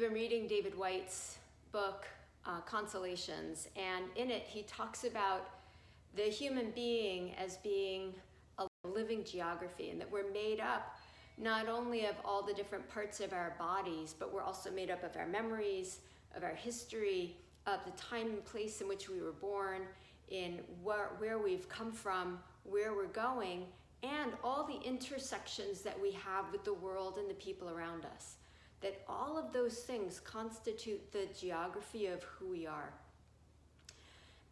been reading David White's book, Consolations, and in it he talks about the human being as being a living geography, and that we're made up not only of all the different parts of our bodies, but we're also made up of our memories, of our history, of the time and place in which we were born, in where we've come from, where we're going, and all the intersections that we have with the world and the people around us. That all of those things constitute the geography of who we are.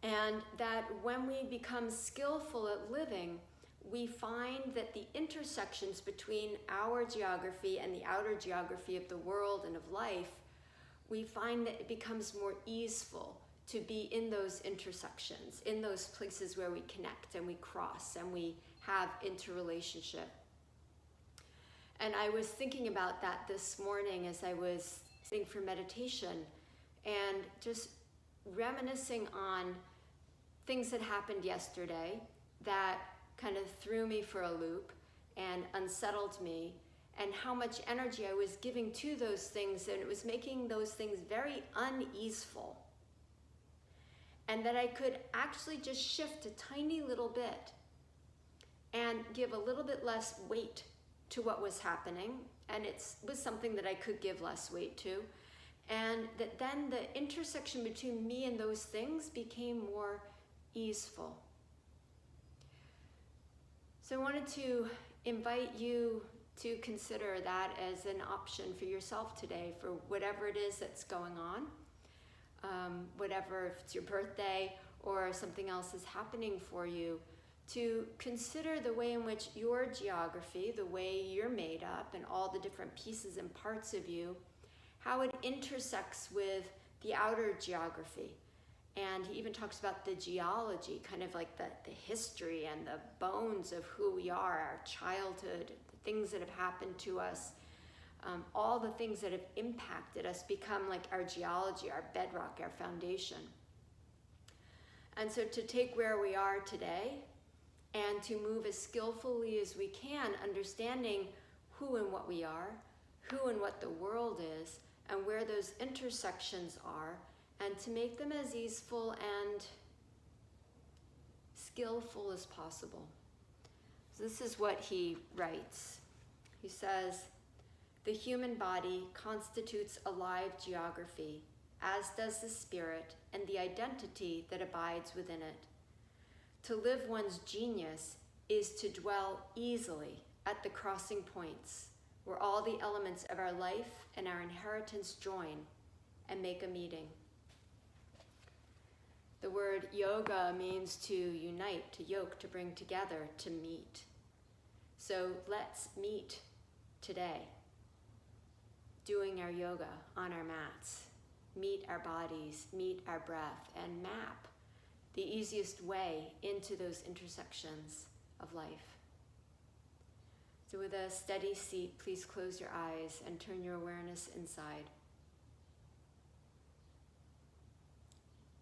And that when we become skillful at living, we find that the intersections between our geography and the outer geography of the world and of life, we find that it becomes more easeful to be in those intersections, in those places where we connect and we cross and we have interrelationship. And I was thinking about that this morning as I was sitting for meditation and just reminiscing on things that happened yesterday that kind of threw me for a loop and unsettled me, and how much energy I was giving to those things, and it was making those things very uneaseful. And that I could actually just shift a tiny little bit and give a little bit less weight to what was happening, and it was something that I could give less weight to, and that then the intersection between me and those things became more easeful. So I wanted to invite you to consider that as an option for yourself today, for whatever it is that's going on, whatever, if it's your birthday or something else is happening for you, to consider the way in which your geography, the way you're made up and all the different pieces and parts of you, how it intersects with the outer geography. And he even talks about the geology, kind of like the history and the bones of who we are, our childhood, the things that have happened to us, all the things that have impacted us become like our geology, our bedrock, our foundation. And so to take where we are today and to move as skillfully as we can, understanding who and what we are, who and what the world is, and where those intersections are, and to make them as easeful and skillful as possible. So this is what he writes. He says, "The human body constitutes a live geography, as does the spirit and the identity that abides within it. To live one's genius is to dwell easily at the crossing points, where all the elements of our life and our inheritance join and make a meeting." The word yoga means to unite, to yoke, to bring together, to meet. So let's meet today, doing our yoga on our mats, meet our bodies, meet our breath, and map the easiest way into those intersections of life. So with a steady seat, please close your eyes and turn your awareness inside.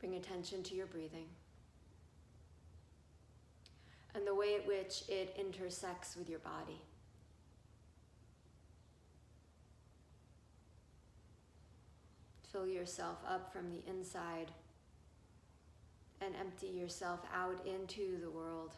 Bring attention to your breathing and the way at which it intersects with your body. Fill yourself up from the inside and empty yourself out into the world.